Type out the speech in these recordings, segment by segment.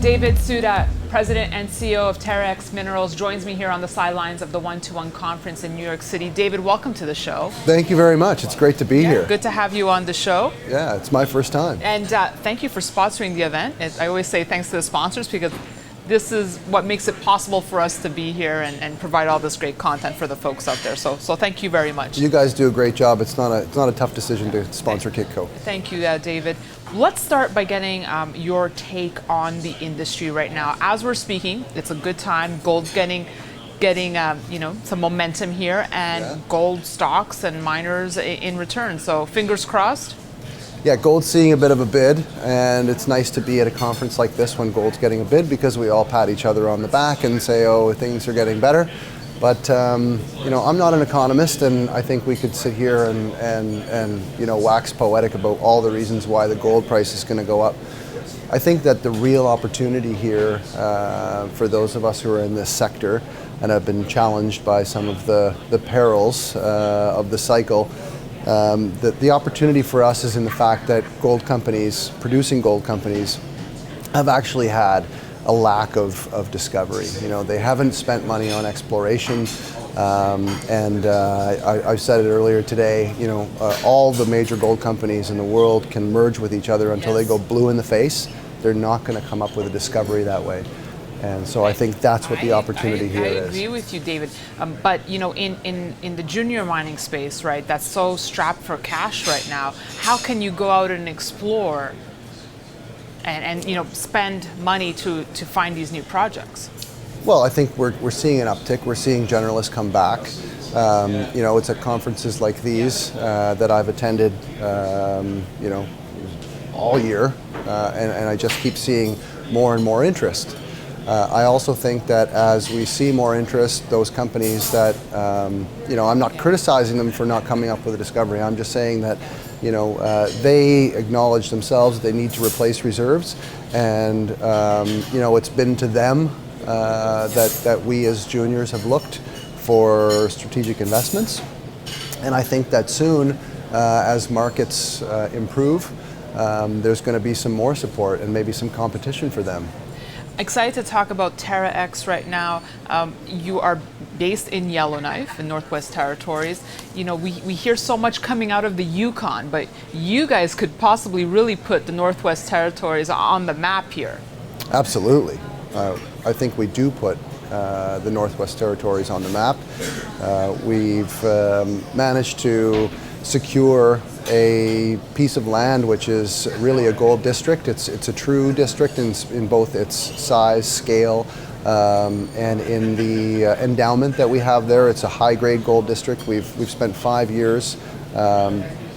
David Suda, President and CEO of TerraX Minerals, joins me here on the sidelines of the One-to-One conference in New York City. David, welcome to the show. Thank you very much. It's great to be here. Good to have you on the show. Yeah, it's my first time. And thank you for sponsoring the event. I always say thanks to the sponsors because this is what makes it possible for us to be here and provide all this great content for the folks out there. So thank you very much. You guys do a great job. It's not a tough decision to sponsor Kitco. Thank you, David. Let's start by getting your take on the industry right now. As we're speaking, it's a good time. Gold's getting some momentum here, and gold stocks and miners in return. So fingers crossed. Yeah, gold's seeing a bit of a bid, and it's nice to be at a conference like this when gold's getting a bid because we all pat each other on the back and say, oh, things are getting better. But I'm not an economist, and I think we could sit here and wax poetic about all the reasons why the gold price is going to go up. I think that the real opportunity here for those of us who are in this sector and have been challenged by some of the perils of the cycle, that the opportunity for us is in the fact that gold companies, producing gold companies, have actually had a lack of discovery. They haven't spent money on exploration, and I said it earlier today, all the major gold companies in the world can merge with each other until they go blue in the face. They're not going to come up with a discovery that way. And so I think that's what the opportunity here is. I agree with you, David. But in the junior mining space, right, that's so strapped for cash right now, how can you go out and explore and spend money to find these new projects? Well, I think we're seeing an uptick. We're seeing generalists come back. It's at conferences like these that I've attended, all year, and I just keep seeing more and more interest. I also think that as we see more interest, those companies that, I'm not criticizing them for not coming up with a discovery. I'm just saying that, they acknowledge themselves that they need to replace reserves, and it's been to them that we as juniors have looked for strategic investments, and I think that soon, as markets improve, there's going to be some more support and maybe some competition for them. Excited to talk about TerraX right now. You are based in Yellowknife in Northwest Territories. We hear so much coming out of the Yukon, but you guys could possibly really put the Northwest Territories on the map here. Absolutely. I think we do put the Northwest Territories on the map. We've managed to secure a piece of land which is really a gold district. It's a true district in both its size, scale, and in the endowment that we have there. It's a high-grade gold district. We've spent 5 years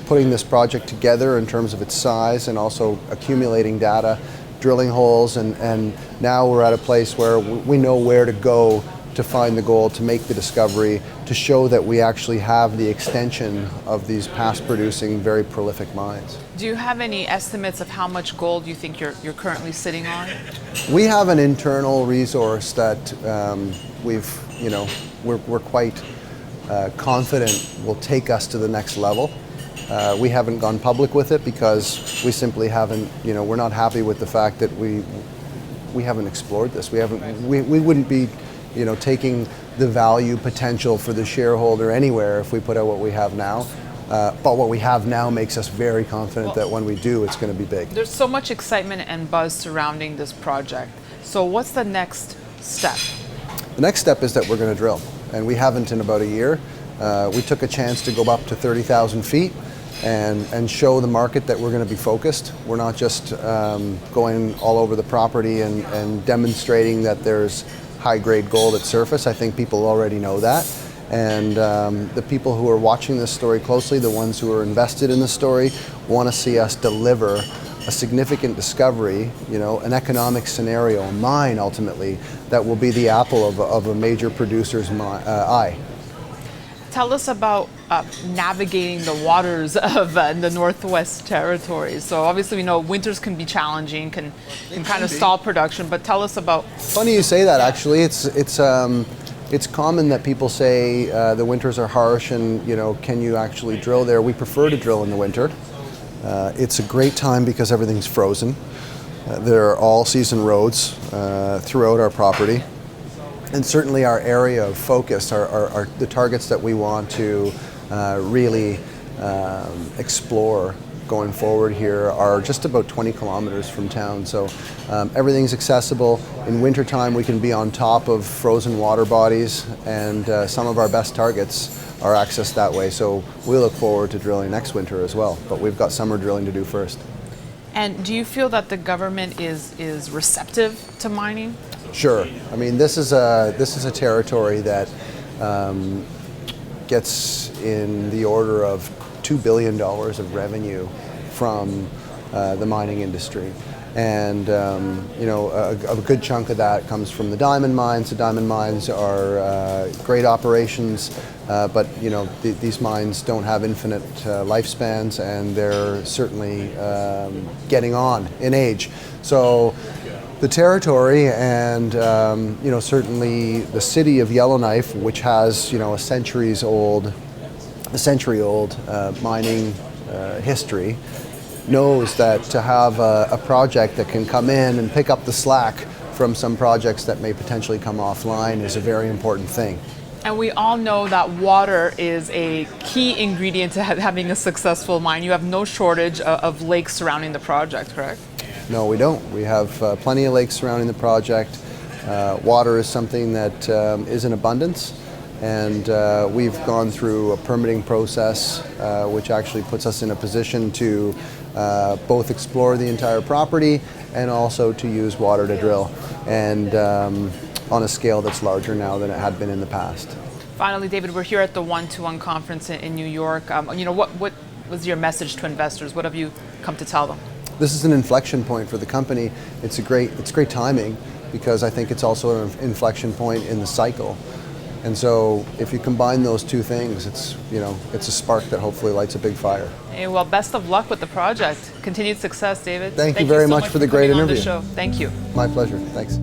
putting this project together in terms of its size and also accumulating data, drilling holes, and now we're at a place where we know where to go to find the gold, to make the discovery, to show that we actually have the extension of these past producing very prolific mines. Do you have any estimates of how much gold you think you're currently sitting on? We have an internal resource that we're quite confident will take us to the next level. We haven't gone public with it because we simply haven't, we're not happy with the fact that we haven't explored this. We wouldn't be taking the value potential for the shareholder anywhere if we put out what we have now. But what we have now makes us very confident that when we do, it's going to be big. There's so much excitement and buzz surrounding this project. So what's the next step? The next step is that we're going to drill, and we haven't in about a year. We took a chance to go up to 30,000 feet and show the market that we're going to be focused. We're not just going all over the property and demonstrating that there's high-grade gold at surface. I think people already know that. And the people who are watching this story closely, the ones who are invested in the story, want to see us deliver a significant discovery, an economic scenario, a mine ultimately, that will be the apple of a major producer's eye. Tell us about navigating the waters of the Northwest Territories. So obviously we know winters can be challenging, can kind of stall production, but tell us about... Funny you say that, actually. It's common that people say the winters are harsh and, can you actually drill there? We prefer to drill in the winter. It's a great time because everything's frozen. There are all-season roads throughout our property. And certainly our area of focus, are the targets that we want to really explore going forward here are just about 20 kilometers from town. So everything's accessible. In wintertime we can be on top of frozen water bodies, and some of our best targets are accessed that way. So we look forward to drilling next winter as well, but we've got summer drilling to do first. And do you feel that the government is receptive to mining? Sure. I mean, this is a territory that gets in the order of $2 billion of revenue from the mining industry. And a good chunk of that comes from the diamond mines. The diamond mines are great operations, but these mines don't have infinite lifespans, and they're certainly getting on in age. So the territory and certainly the City of Yellowknife, which has a century-old mining history, knows that to have a project that can come in and pick up the slack from some projects that may potentially come offline is a very important thing. And we all know that water is a key ingredient to having a successful mine. You have no shortage of lakes surrounding the project, correct? No, we don't. We have plenty of lakes surrounding the project. Water is something that is in abundance, and we've gone through a permitting process which actually puts us in a position to both explore the entire property and also to use water to drill, and on a scale that's larger now than it had been in the past. Finally, David, we're here at the 1-to-1 conference in New York. What was your message to investors? What have you come to tell them? This is an inflection point for the company. It's great timing, because I think it's also an inflection point in the cycle. And so if you combine those two things, it's a spark that hopefully lights a big fire. Hey, well, best of luck with the project. Continued success, David. Thank you very much for the great interview. On the show. Thank you. My pleasure. Thanks.